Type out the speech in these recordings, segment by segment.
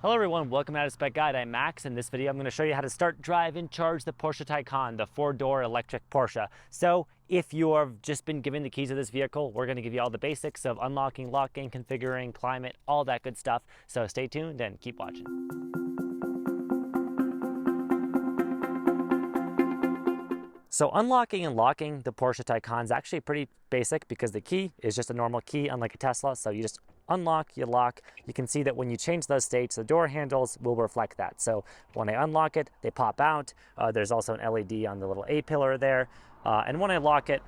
Hello everyone, welcome to How to Spec Guide. I'm Max. In this video, I'm going to show you how to start, drive, and charge the Porsche Taycan, the four-door electric Porsche. So if you have just been given the keys of this vehicle, we're going to give you all the basics of unlocking, locking, configuring, climate, all that good stuff. So stay tuned and keep watching. So unlocking and locking the Porsche Taycan is actually pretty basic because the key is just a normal key, unlike a Tesla. So you just unlock, you lock. You can see that when you change those states, the door handles will reflect that. So when I unlock it, they pop out. There's also an LED on the little A pillar there. And when I lock it,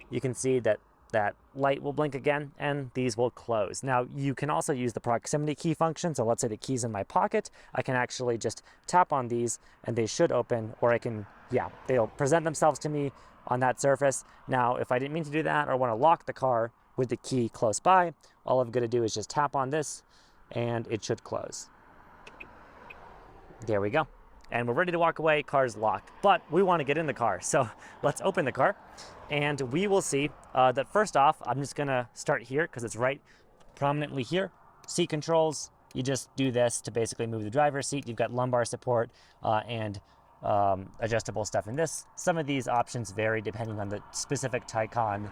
you can see that that light will blink again and these will close. Now you can also use the proximity key function. So let's say the key's in my pocket. I can actually just tap on these and they should open, or I can, they'll present themselves to me on that surface. Now, if I didn't mean to do that or want to lock the car with the key close by, all I'm going to do is just tap on this and it should close. There we go. And we're ready to walk away, car's locked. But we want to get in the car, so let's open the car. And we will see that first off, I'm just gonna start here because it's right prominently here. Seat controls, you just do this to basically move the driver's seat. You've got lumbar support and adjustable stuff in this. Some of these options vary depending on the specific Taycan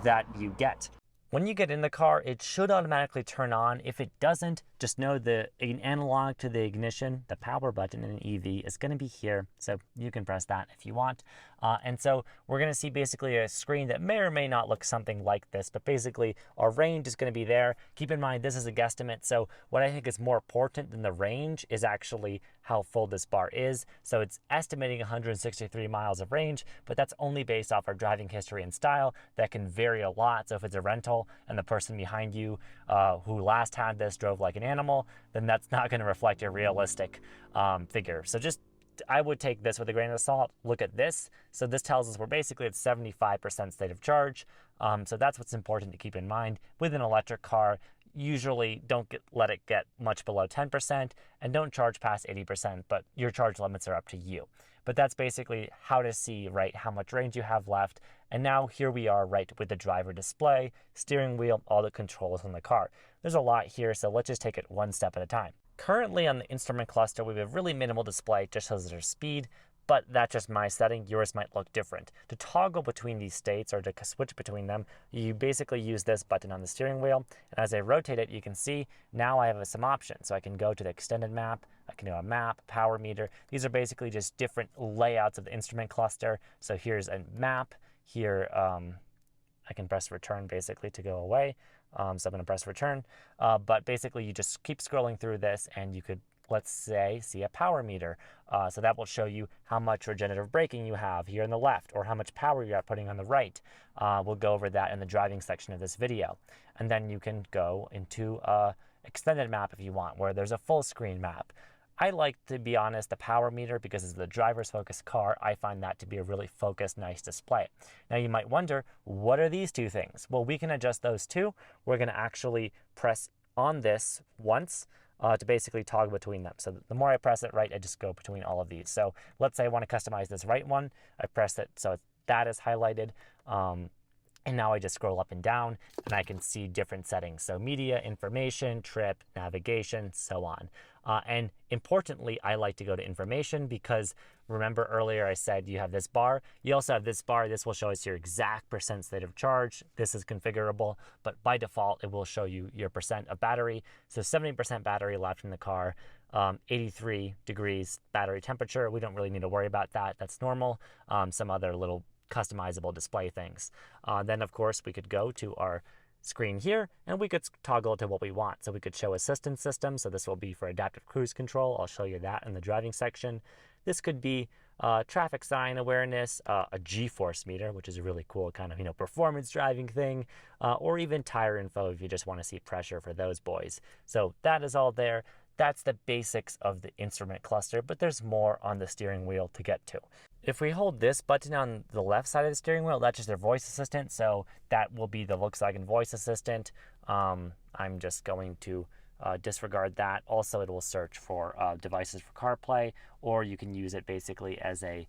that you get. When you get in the car, it should automatically turn on. If it doesn't, just know the analog to the ignition, the power button in an EV is going to be here. So you can press that if you want. And so we're going to see basically a screen that may or may not look something like this, but basically our range is going to be there. Keep in mind, this is a guesstimate. So what I think is more important than the range is actually how full this bar is. So it's estimating 163 miles of range, but that's only based off our driving history and style. That can vary a lot. So if it's a rental and the person behind you who last had this drove like an animal, then that's not going to reflect a realistic figure. So just, I would take this with a grain of salt. Look at this. So this tells us we're basically at 75% state of charge. So that's what's important to keep in mind. With an electric car, usually don't let it get much below 10% and don't charge past 80%, but your charge limits are up to you. But that's basically how to see, right, how much range you have left. And now here we are, right, with the driver display, steering wheel, all the controls on the car. There's a lot here, so let's just take it one step at a time. Currently on the instrument cluster, we have a really minimal display, just shows their speed, but that's just my setting. Yours might look different. To toggle between these states or to switch between them, you basically use this button on the steering wheel. And as I rotate it, you can see now I have some options. So I can go to the extended map, I can do a map, power meter. These are basically just different layouts of the instrument cluster. So here's a map. Here, I can press return basically to go away. So I'm going to press return. But basically, you just keep scrolling through this and you could, let's say, see a power meter. So that will show you how much regenerative braking you have here on the left or how much power you are putting on the right. We'll go over that in the driving section of this video. And then you can go into extended map if you want, where there's a full screen map. I like, to be honest, the power meter because it's the driver's focused car. I find that to be a really focused, nice display. Now you might wonder, what are these two things? Well, we can adjust those too. We're going to actually press on this once to basically toggle between them. So the more I press it, right, I just go between all of these. So let's say I want to customize this right one. I press it so that is highlighted. And now I just scroll up and down and I can see different settings. So media, information, trip, navigation, so on. And importantly, I like to go to information because remember earlier I said you have this bar. You also have this bar. This will show us your exact percent state of charge. This is configurable, but by default, it will show you your percent of battery. So 70% battery left in the car, 83 degrees battery temperature. We don't really need to worry about that. That's normal. Some other little customizable display things. Then of course we could go to our screen here and we could toggle to what we want. So we could show assistance system. So this will be for adaptive cruise control. I'll show you that in the driving section. This could be traffic sign awareness, a G-force meter, which is a really cool kind of, performance driving thing, or even tire info if you just want to see pressure for those boys. So that is all there. That's the basics of the instrument cluster, but there's more on the steering wheel to get to. If we hold this button on the left side of the steering wheel, that's just their voice assistant. So that will be the Volkswagen voice assistant. I'm just going to disregard that. Also, it will search for devices for CarPlay, or you can use it basically as a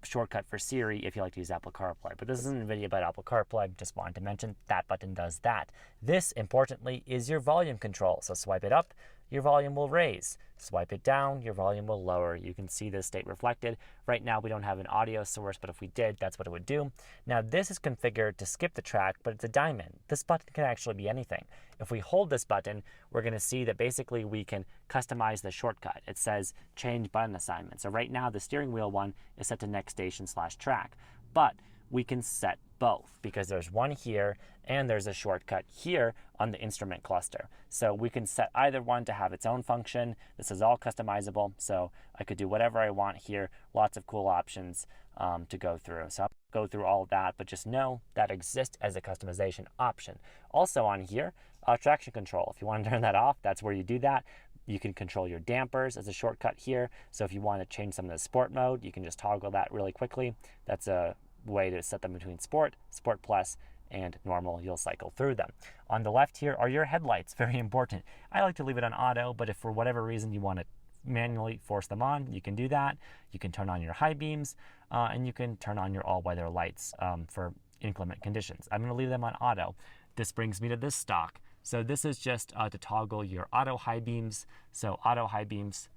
shortcut for Siri if you like to use Apple CarPlay. But this isn't a video about Apple CarPlay, just wanted to mention that button does that. This, importantly, is your volume control. So swipe it up, your volume will raise. Swipe it down, your volume will lower. You can see this state reflected. Right now we don't have an audio source, but if we did, that's what it would do. Now this is configured to skip the track, but it's a diamond. This button can actually be anything. If we hold this button, we're going to see that basically we can customize the shortcut. It says change button assignment. So right now the steering wheel one is set to next station/track, but we can set both because there's one here and there's a shortcut here on the instrument cluster. So we can set either one to have its own function. This is all customizable, so I could do whatever I want here. Lots of cool options to go through. So I'll go through all of that, but just know that exists as a customization option. Also on here, traction control. If you want to turn that off, that's where you do that. You can control your dampers as a shortcut here. So if you want to change some of the sport mode, you can just toggle that really quickly. That's a way to set them between sport, sport plus, and normal. You'll cycle through them. On the left here are your headlights, very important. I like to leave it on auto, but if for whatever reason you want to manually force them on, you can do that. You can turn on your high beams, and you can turn on your all-weather lights for inclement conditions. I'm going to leave them on auto. This brings me to this stock. So this is just to toggle your auto high beams. So auto high beams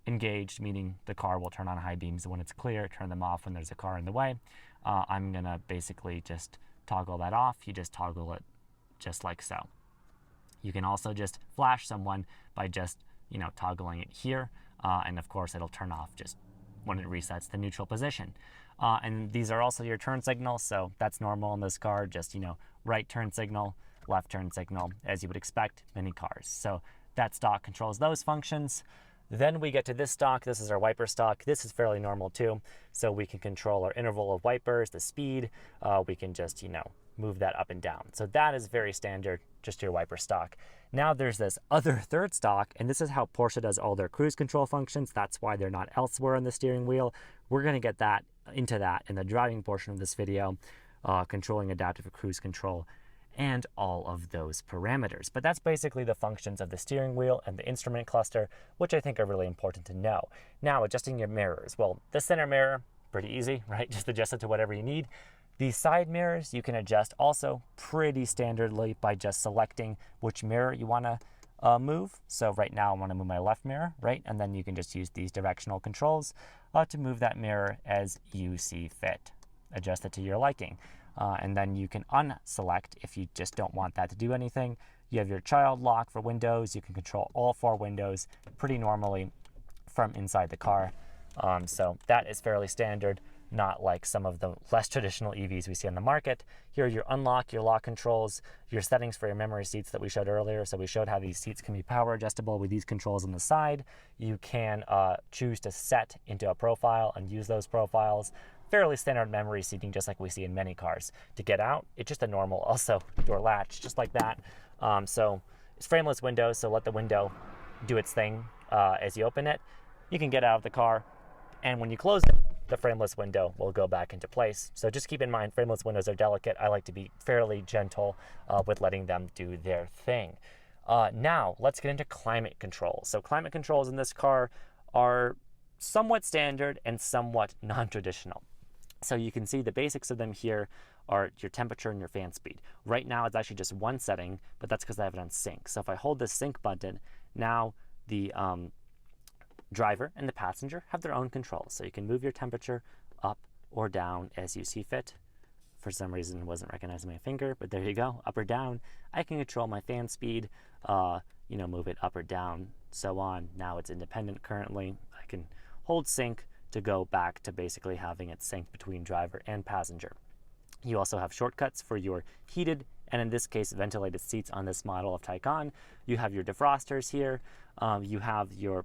engaged, meaning the car will turn on high beams when it's clear, turn them off when there's a car in the way. I'm gonna basically just toggle that off. You just toggle it just like so. You can also just flash someone by just, toggling it here. And of course it'll turn off just when it resets the neutral position. And these are also your turn signals. So that's normal in this car, just, right turn signal, left turn signal, as you would expect, many cars. So that stock controls those functions. Then we get to this stock. This is our wiper stock. This is fairly normal too. So we can control our interval of wipers, the speed. We can just, move that up and down. So that is very standard, just your wiper stock. Now there's this other third stock, and this is how Porsche does all their cruise control functions. That's why they're not elsewhere on the steering wheel. We're gonna get into that in the driving portion of this video, controlling adaptive cruise control and all of those parameters. But that's basically the functions of the steering wheel and the instrument cluster, which I think are really important to know. Now, adjusting your mirrors. Well, the center mirror, pretty easy, right? Just adjust it to whatever you need. These side mirrors, you can adjust also pretty standardly by just selecting which mirror you wanna move. So right now I wanna move my left mirror, right? And then you can just use these directional controls to move that mirror as you see fit. Adjust it to your liking. And then you can unselect if you just don't want that to do anything. You have your child lock for windows. You can control all 4 windows pretty normally from inside the car. So that is fairly standard, not like some of the less traditional EVs we see on the market. Here are your unlock, your lock controls, your settings for your memory seats that we showed earlier. So we showed how these seats can be power adjustable with these controls on the side. You can choose to set into a profile and use those profiles. Fairly standard memory seating, just like we see in many cars. To get out, it's just a normal, also door latch, just like that. So it's frameless windows, so let the window do its thing as you open it. You can get out of the car, and when you close it, the frameless window will go back into place. So just keep in mind, frameless windows are delicate. I like to be fairly gentle with letting them do their thing. Now, let's get into climate control. So climate controls in this car are somewhat standard and somewhat non-traditional. So you can see the basics of them here are your temperature and your fan speed. Right now it's actually just one setting, but that's because I have it on sync. So if I hold the sync button, now the driver and the passenger have their own controls. So you can move your temperature up or down as you see fit. For some reason it wasn't recognizing my finger, but there you go, up or down. I can control my fan speed, move it up or down, so on. Now it's independent currently. I can hold sync to go back to basically having it sync between driver and passenger. You also have shortcuts for your heated, and in this case, ventilated seats on this model of Taycan. You have your defrosters here. You have your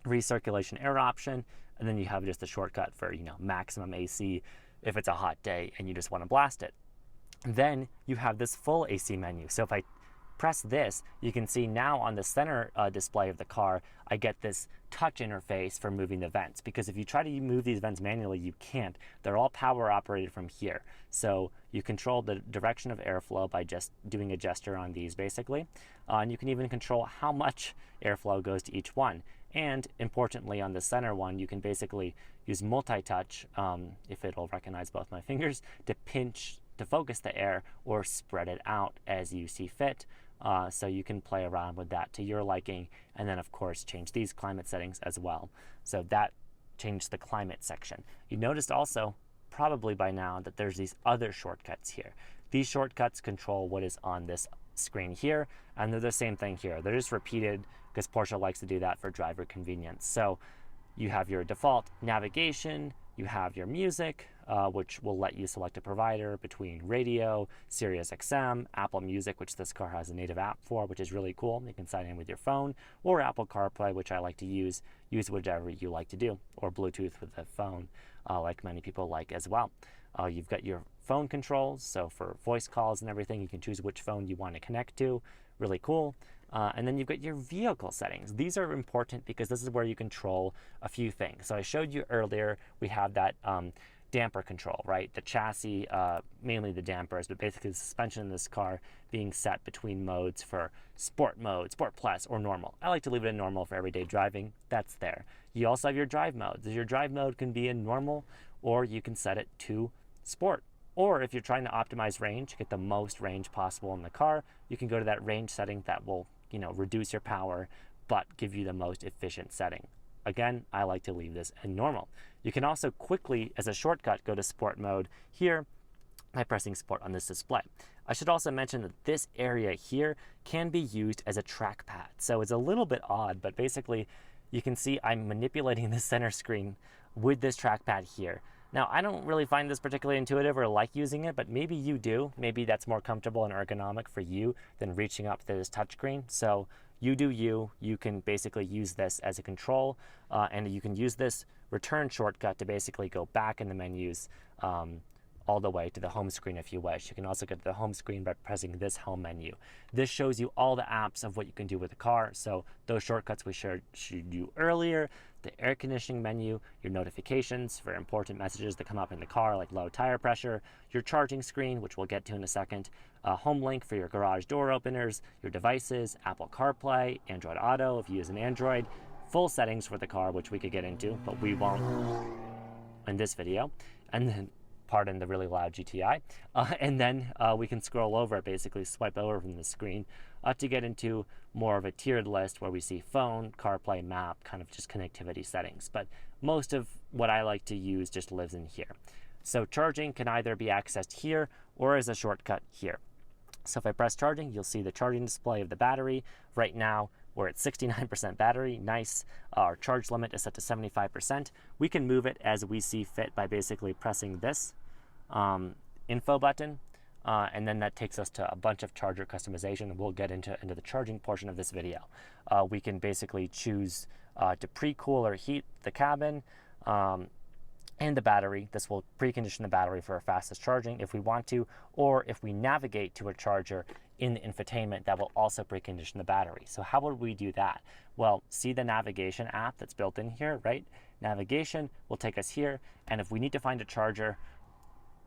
recirculation air option, and then you have just the shortcut for, maximum AC if it's a hot day and you just want to blast it. Then you have this full AC menu. So if I press this, you can see now on the center display of the car, I get this touch interface for moving the vents, because if you try to move these vents manually, you can't. They're all power operated from here. So you control the direction of airflow by just doing a gesture on these basically. And you can even control how much airflow goes to each one. And importantly, on the center one, you can basically use multi-touch, if it'll recognize both my fingers, to pinch to focus the air or spread it out as you see fit. So you can play around with that to your liking, and then of course change these climate settings as well. So that changed the climate section. You noticed also, probably by now, that there's these other shortcuts here. These shortcuts control what is on this screen here, and they're the same thing here. They're just repeated because Porsche likes to do that for driver convenience. So you have your default navigation, you have your music, which will let you select a provider between radio, Sirius XM, Apple Music, which this car has a native app for, which is really cool. You can sign in with your phone, or Apple CarPlay, which I like to use whichever you like to do, or Bluetooth with the phone, like many people like as well. You've got your phone controls, so for voice calls and everything, you can choose which phone you want to connect to. Really cool. And then you've got your vehicle settings. These are important because this is where you control a few things. So I showed you earlier, we have that damper control, right? The chassis, mainly the dampers, but basically the suspension in this car being set between modes for sport mode, sport plus, or normal. I like to leave it in normal for everyday driving. That's there. You also have your drive modes. Your drive mode can be in normal, or you can set it to sport. Or if you're trying to optimize range, get the most range possible in the car, you can go to that range setting that will, reduce your power, but give you the most efficient setting. Again, I like to leave this in normal. You can also quickly, as a shortcut, go to sport mode here by pressing sport on this display. I should also mention that this area here can be used as a trackpad. So it's a little bit odd, but basically you can see I'm manipulating the center screen with this trackpad here. Now, I don't really find this particularly intuitive or like using it, but maybe you do. Maybe that's more comfortable and ergonomic for you than reaching up to this touchscreen. So you do you. You can basically use this as a control, and you can use this return shortcut to basically go back in the menus all the way to the home screen if you wish. You can also get to the home screen by pressing this home menu. This shows you all the apps of what you can do with the car. So those shortcuts we showed you earlier, the air conditioning menu, your notifications for important messages that come up in the car like low tire pressure, your charging screen, which we'll get to in a second, home link for your garage door openers, your devices, Apple CarPlay, Android Auto if you use an Android, full settings for the car, which we could get into, but we won't in this video. And then pardon the really loud GTI, and then we can scroll over, basically swipe over from the screen to get into more of a tiered list where we see phone, CarPlay, map, kind of just connectivity settings. But most of what I like to use just lives in here. So charging can either be accessed here or as a shortcut here. So if I press charging, you'll see the charging display of the battery. Right now, we're at 69% battery, nice. Our charge limit is set to 75%. We can move it as we see fit by basically pressing this info button, and then that takes us to a bunch of charger customization. We'll get into the charging portion of this video. We can basically choose to pre-cool or heat the cabin, and the battery. This will precondition the battery for our fastest charging if we want to, or if we navigate to a charger in the infotainment, that will also precondition the battery. So how would we do that? Well, see the navigation app that's built in here, right? Navigation will take us here, and if we need to find a charger,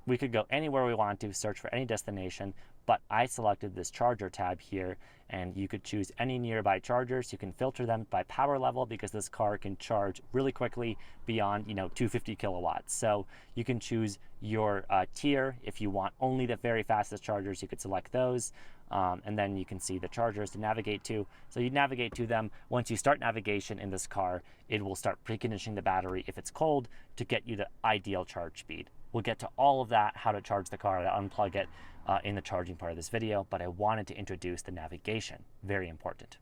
we could go anywhere we want to, search for any destination, but I selected this charger tab here, and you could choose any nearby chargers. You can filter them by power level because this car can charge really quickly beyond 250 kilowatts. So you can choose your tier. If you want only the very fastest chargers, you could select those, and then you can see the chargers to navigate to. So you navigate to them. Once you start navigation in this car, it will start preconditioning the battery if it's cold to get you the ideal charge speed. We'll get to all of that, how to charge the car, to unplug it in the charging part of this video, but I wanted to introduce the navigation. Very important.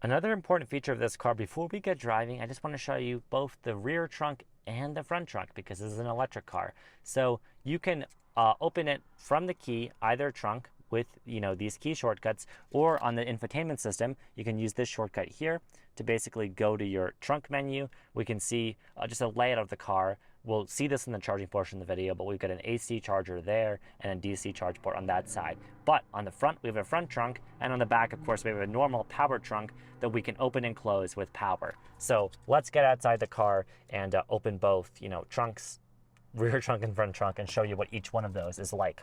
Another important feature of this car, before we get driving, I just want to show you both the rear trunk and the front trunk because this is an electric car. So you can open it from the key, either trunk, with these key shortcuts, or on the infotainment system, you can use this shortcut here to basically go to your trunk menu. We can see just a layout of the car. we'll see this in the charging portion of the video, but we've got an AC charger there and a DC charge port on that side. But on the front, we have a front trunk, and on the back, of course, we have a normal power trunk that we can open and close with power. So let's get outside the car and open both, trunks, rear trunk and front trunk, and show you what each one of those is like.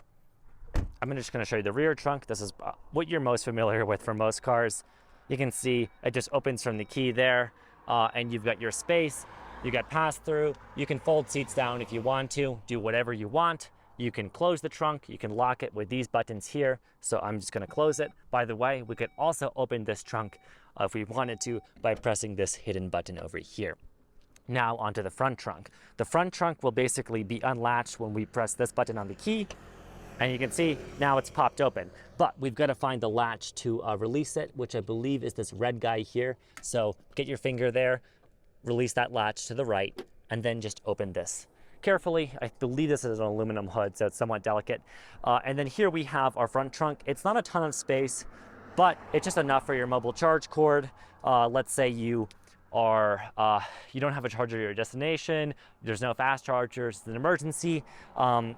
I'm just going to show you the rear trunk. This is what you're most familiar with for most cars. You can see it just opens from the key there, and you've got your space. You got pass-through. You can fold seats down if you want to, do whatever you want. You can close the trunk. You can lock it with these buttons here. So I'm just going to close it. By the way, we could also open this trunk if we wanted to by pressing this hidden button over here. Now onto the front trunk. The front trunk will basically be unlatched when we press this button on the key. And you can see now it's popped open, but we've got to find the latch to release it, which I believe is this red guy here. So get your finger there, release that latch to the right, and then just open this carefully. I believe this is an aluminum hood, so it's somewhat delicate. And then here we have our front trunk. It's not a ton of space, but it's just enough for your mobile charge cord. Let's say you don't have a charger at your destination, there's no fast chargers, it's an emergency.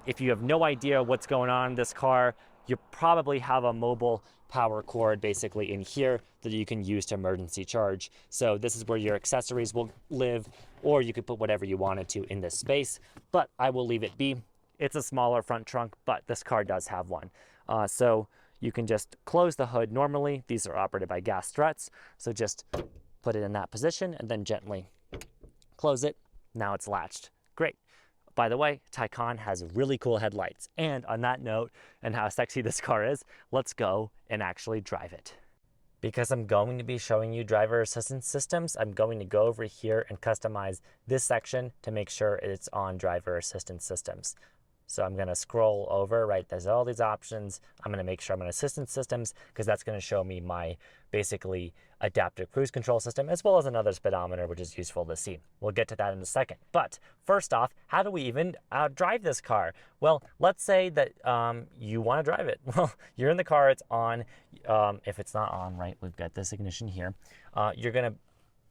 If you have no idea what's going on in this car, you probably have a mobile power cord basically in here that you can use to emergency charge. So this is where your accessories will live, or you could put whatever you wanted to in this space, but I will leave it be. It's a smaller front trunk, but this car does have one. So you can just close the hood normally. These are operated by gas struts, so just put it in that position and then gently close it. Now it's latched. Great. By the way, Taycan has really cool headlights. And on that note, and how sexy this car is, let's go and actually drive it. Because I'm going to be showing you driver assistance systems, I'm going to go over here and customize this section to make sure it's on driver assistance systems. So I'm going to scroll over, right? There's all these options. I'm going to make sure I'm on assistance systems because that's going to show me my basically adaptive cruise control system, as well as another speedometer, which is useful to see. We'll get to that in a second. But first off, how do we even drive this car? Well, let's say that you want to drive it. Well, you're in the car, it's on. If it's not on, right, we've got this ignition here. You're going to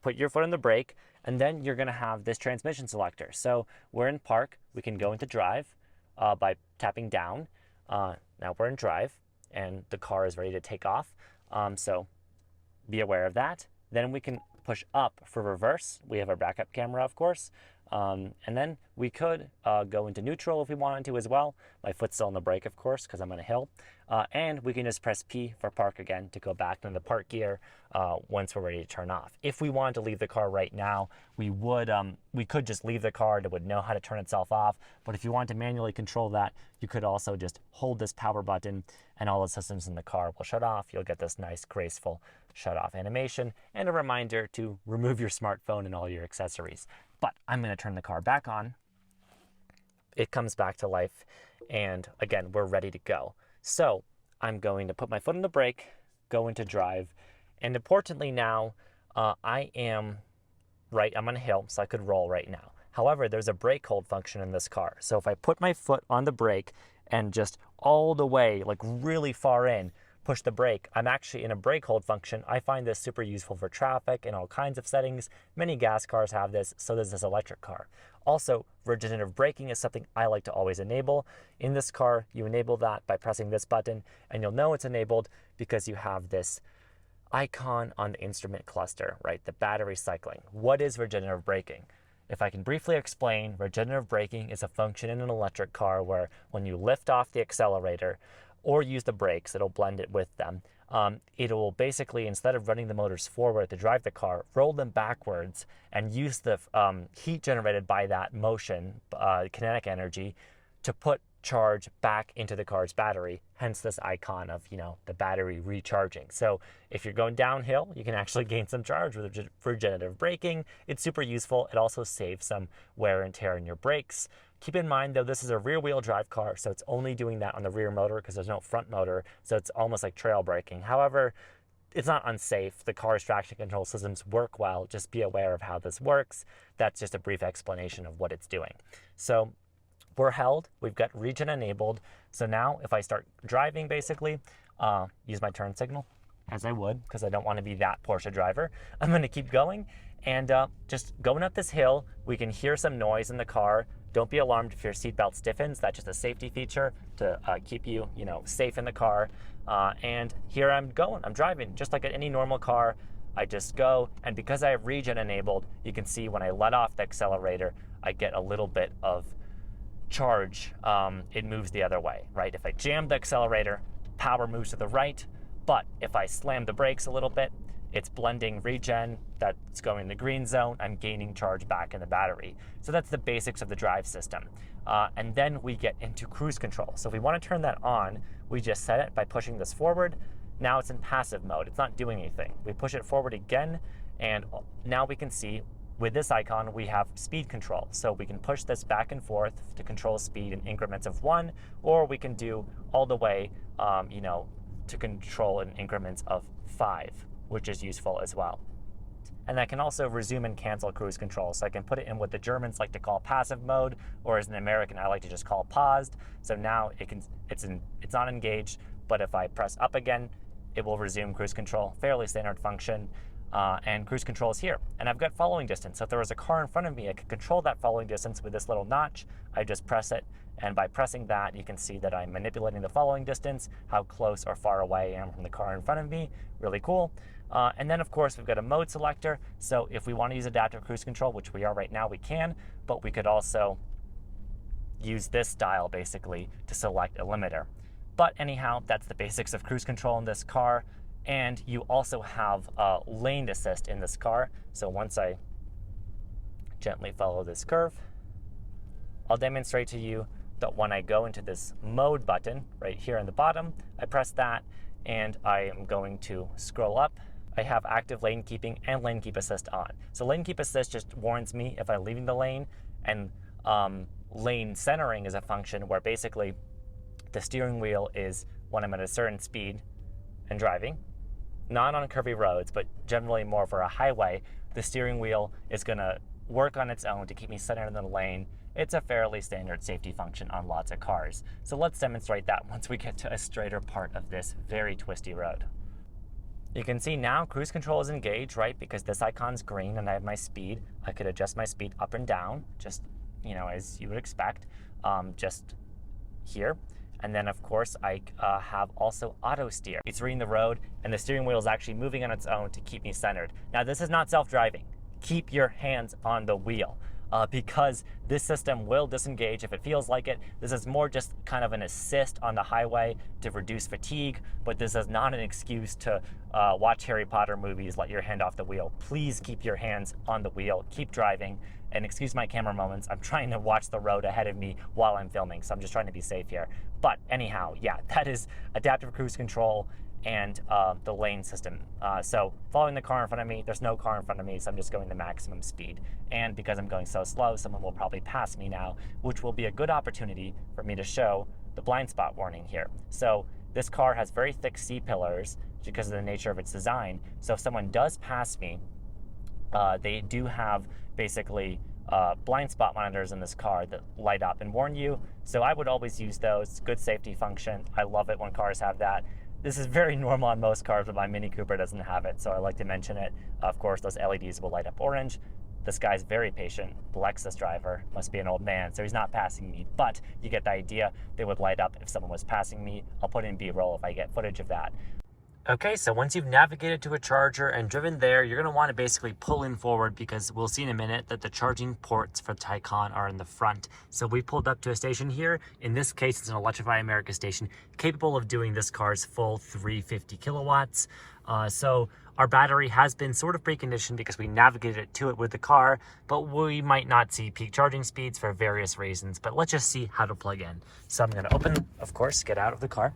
put your foot on the brake, and then you're going to have this transmission selector. So we're in park. We can go into drive by tapping down. Now we're in drive, and the car is ready to take off. So be aware of that. Then we can push up for reverse. We have our backup camera, of course. And then we could go into neutral if we wanted to as well. My foot's still on the brake, of course, because I'm on a hill. And we can just press P for park again to go back into the park gear once we're ready to turn off. If we wanted to leave the car right now, we could just leave the car. It would know how to turn itself off. But if you want to manually control that, you could also just hold this power button and all the systems in the car will shut off. You'll get this nice, graceful shut off animation and a reminder to remove your smartphone and all your accessories. But I'm going to turn the car back on. It comes back to life. And again, we're ready to go. So I'm going to put my foot on the brake, go into drive. And importantly now, I'm on a hill, so I could roll right now. However, there's a brake hold function in this car. So if I put my foot on the brake and just all the way, like really far in, push the brake, I'm actually in a brake hold function. I find this super useful for traffic and all kinds of settings. Many gas cars have this, so does this electric car. Also, regenerative braking is something I like to always enable. In this car, you enable that by pressing this button, and you'll know it's enabled because you have this icon on the instrument cluster, right? The battery cycling. What is regenerative braking? If I can briefly explain, regenerative braking is a function in an electric car where when you lift off the accelerator or use the brakes, it'll blend it with them. It will basically, instead of running the motors forward to drive the car, roll them backwards and use the heat generated by that motion, kinetic energy, to put charge back into the car's battery, hence this icon of, the battery recharging. So if you're going downhill, you can actually gain some charge with regenerative braking. It's super useful. It also saves some wear and tear in your brakes. Keep in mind, though, this is a rear-wheel drive car, so it's only doing that on the rear motor because there's no front motor, so it's almost like trail braking. However, it's not unsafe. The car's traction control systems work well. Just be aware of how this works. That's just a brief explanation of what it's doing. So we're held. We've got Regen enabled. So now if I start driving, basically, use my turn signal, as I would, because I don't want to be that Porsche driver. I'm going to keep going. And just going up this hill, we can hear some noise in the car. Don't be alarmed if your seatbelt stiffens. That's just a safety feature to keep you, safe in the car. And here I'm going. I'm driving just like any normal car. I just go, and because I have Regen enabled, you can see when I let off the accelerator, I get a little bit of charge. It moves the other way, right? If I jam the accelerator, power moves to the right, but if I slam the brakes a little bit, it's blending Regen, that's going in the green zone, I'm gaining charge back in the battery. So that's the basics of the drive system. And then we get into cruise control. So if we want to turn that on, we just set it by pushing this forward. Now it's in passive mode, it's not doing anything. We push it forward again, and now we can see with this icon, we have speed control. So we can push this back and forth to control speed in increments of 1, or we can do all the way, to control in increments of 5, which is useful as well. And I can also resume and cancel cruise control. So I can put it in what the Germans like to call passive mode, or as an American, I like to just call paused. So now it's not engaged, but if I press up again, it will resume cruise control. Fairly standard function. And cruise control is here. And I've got following distance. So if there was a car in front of me, I could control that following distance with this little notch. I just press it, and by pressing that, you can see that I'm manipulating the following distance, how close or far away I am from the car in front of me. Really cool. And then, of course, we've got a mode selector. So if we want to use adaptive cruise control, which we are right now, we can, but we could also use this dial, basically, to select a limiter. But anyhow, that's the basics of cruise control in this car. And you also have lane assist in this car. So once I gently follow this curve, I'll demonstrate to you that when I go into this mode button right here on the bottom, I press that, and I am going to scroll up. I have active lane keeping and lane keep assist on. So lane keep assist just warns me if I'm leaving the lane, and lane centering is a function where basically the steering wheel is when I'm at a certain speed and driving, not on curvy roads, but generally more for a highway, the steering wheel is going to work on its own to keep me centered in the lane. It's a fairly standard safety function on lots of cars. So let's demonstrate that once we get to a straighter part of this very twisty road. You can see now cruise control is engaged, right? Because this icon's green and I have my speed. I could adjust my speed up and down, just, as you would expect, just here. And then, of course, I have also auto steer. It's reading the road, and the steering wheel is actually moving on its own to keep me centered. Now, this is not self-driving. Keep your hands on the wheel because this system will disengage if it feels like it. This is more just kind of an assist on the highway to reduce fatigue, but this is not an excuse to watch Harry Potter movies, let your hand off the wheel. Please keep your hands on the wheel. Keep driving. And excuse my camera moments, I'm trying to watch the road ahead of me while I'm filming, so I'm just trying to be safe here. But anyhow, yeah, that is adaptive cruise control and the lane system. So following the car in front of me, there's no car in front of me, so I'm just going the maximum speed. And because I'm going so slow, someone will probably pass me now, which will be a good opportunity for me to show the blind spot warning here. So this car has very thick C-pillars because of the nature of its design. So if someone does pass me, they do have basically blind spot monitors in this car that light up and warn you. So I would always use those. Good safety function. I love it when cars have that. This is very normal on most cars, but my Mini Cooper doesn't have it, so I like to mention it. Of course, those LEDs will light up orange. This guy's very patient. The Lexus driver must be an old man, so he's not passing me, but you get the idea. They would light up if someone was passing me. I'll put in B-roll if I get footage of that. Okay, so once you've navigated to a charger and driven there, you're going to want to basically pull in forward because we'll see in a minute that the charging ports for Taycan are in the front. So we pulled up to a station here. In this case, it's an Electrify America station capable of doing this car's full 350 kilowatts. So our battery has been sort of preconditioned because we navigated to it with the car, but we might not see peak charging speeds for various reasons. But let's just see how to plug in. So I'm going to open, of course, get out of the car.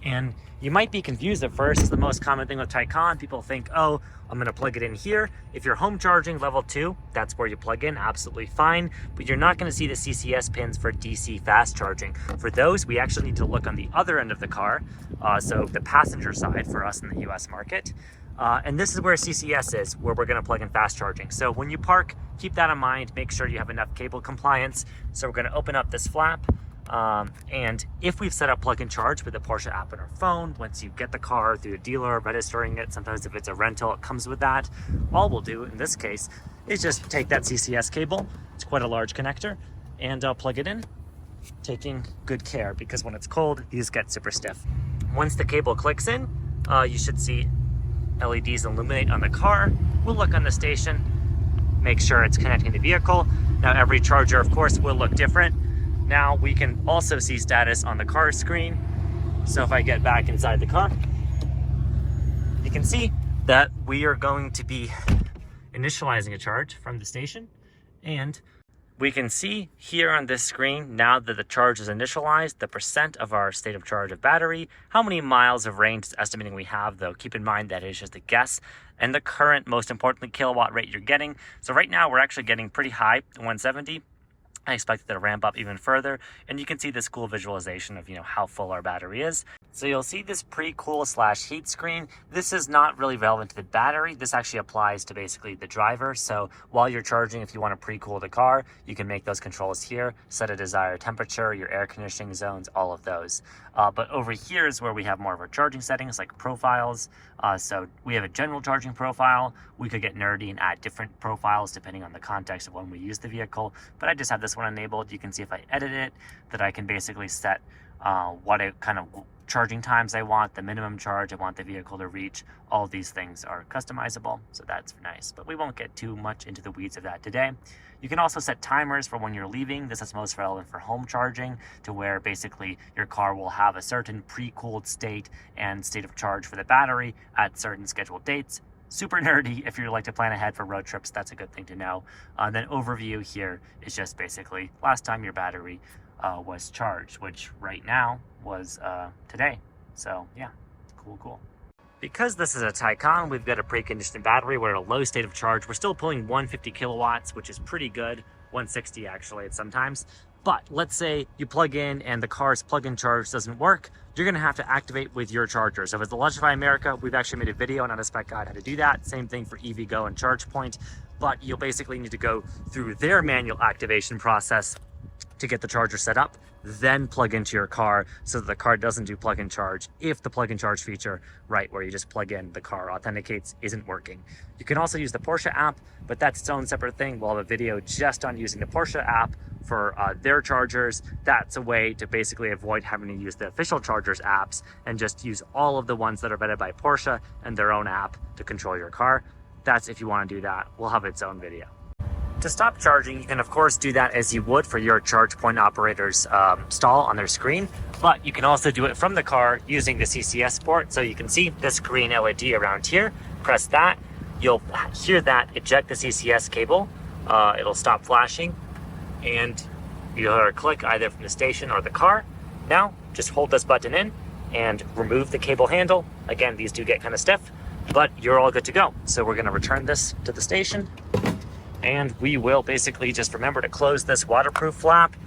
And you might be confused at first. The most common thing with Taycan, people think, oh, I'm going to plug it in here. If you're home charging level 2, that's where you plug in, absolutely fine. But you're not going to see the CCS pins for DC fast charging. For those, we actually need to look on the other end of the car, so the passenger side for us in the US market. And this is where CCS is, where we're going to plug in fast charging. So when you park, keep that in mind. Make sure you have enough cable compliance. So we're going to open up this flap. And if we've set up plug and charge with the Porsche app on our phone, once you get the car through the dealer, registering it, sometimes if it's a rental, it comes with that. All we'll do in this case is just take that CCS cable, it's quite a large connector, and plug it in, taking good care because when it's cold, these get super stiff. Once the cable clicks in, you should see LEDs illuminate on the car. We'll look on the station, make sure it's connecting the vehicle. Now every charger, of course, will look different. Now we can also see status on the car screen. So if I get back inside the car, you can see that we are going to be initializing a charge from the station. And we can see here on this screen, now that the charge is initialized, the percent of our state of charge of battery, how many miles of range it's estimating we have, though keep in mind that it is just a guess, and the current, most importantly, kilowatt rate you're getting. So right now we're actually getting pretty high, 170. I expect it to ramp up even further, and you can see this cool visualization of, how full our battery is. So you'll see this pre-cool / heat screen. This is not really relevant to the battery. This actually applies to basically the driver. So while you're charging, if you want to pre-cool the car, you can make those controls here, set a desired temperature, your air conditioning zones, all of those. But over here is where we have more of our charging settings like profiles. So we have a general charging profile. We could get nerdy and add different profiles depending on the context of when we use the vehicle. But I just have this one enabled. You can see if I edit it, that I can basically set what kind of charging times I want, the minimum charge I want the vehicle to reach. All of these things are customizable, so that's nice. But we won't get too much into the weeds of that today. You can also set timers for when you're leaving. This is most relevant for home charging, to where basically your car will have a certain pre-cooled state and state of charge for the battery at certain scheduled dates. Super nerdy if you like to plan ahead for road trips. That's a good thing to know. Then overview here is just basically last time your battery was charged, which right now was today. So yeah, cool. Because this is a Taycan, we've got a preconditioned battery. We're at a low state of charge. We're still pulling 150 kilowatts, which is pretty good. 160 actually at sometimes. But let's say you plug in and the car's plug-in charge doesn't work. You're gonna have to activate with your charger. So if it's Electrify America, we've actually made a video on How to Spec Guide how to do that. Same thing for EVgo and ChargePoint. But you'll basically need to go through their manual activation process to get the charger set up, then plug into your car so that the car doesn't do plug and charge if the plug and charge feature, right, where you just plug in, the car authenticates, isn't working. You can also use the Porsche app, but that's its own separate thing. We'll have a video just on using the Porsche app for their chargers. That's a way to basically avoid having to use the official chargers apps and just use all of the ones that are vetted by Porsche and their own app to control your car. That's if you want to do that. We'll have its own video. To stop charging, you can of course do that as you would for your ChargePoint operator's stall on their screen, but you can also do it from the car using the CCS port. So you can see this green LED around here. Press that, you'll hear that eject the CCS cable. It'll stop flashing, and you'll hear a click either from the station or the car. Now, just hold this button in and remove the cable handle. Again, these do get kind of stiff, but you're all good to go. So we're gonna return this to the station. And we will basically just remember to close this waterproof flap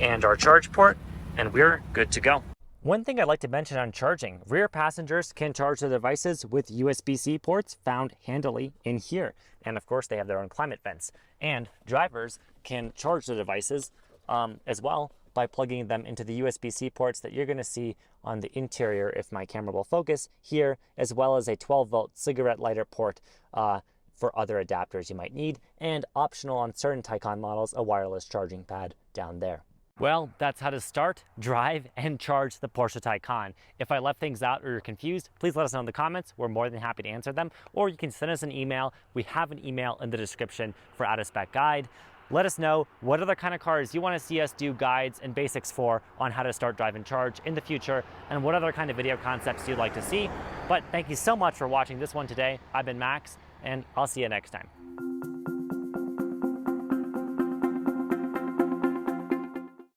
and our charge port, and we're good to go. One thing I'd like to mention on charging, rear passengers can charge their devices with USB-C ports found handily in here. And of course, they have their own climate vents. And drivers can charge their devices as well by plugging them into the USB-C ports that you're gonna see on the interior, if my camera will focus, here, as well as a 12-volt cigarette lighter port for other adapters you might need, and optional on certain Taycan models, a wireless charging pad down there. Well, that's how to start, drive, and charge the Porsche Taycan. If I left things out or you're confused, please let us know in the comments. We're more than happy to answer them, or you can send us an email. We have an email in the description for How to Spec Guide. Let us know what other kind of cars you want to see us do guides and basics for on how to start, drive, and charge in the future, and what other kind of video concepts you'd like to see. But thank you so much for watching this one today. I've been Max, and I'll see you next time.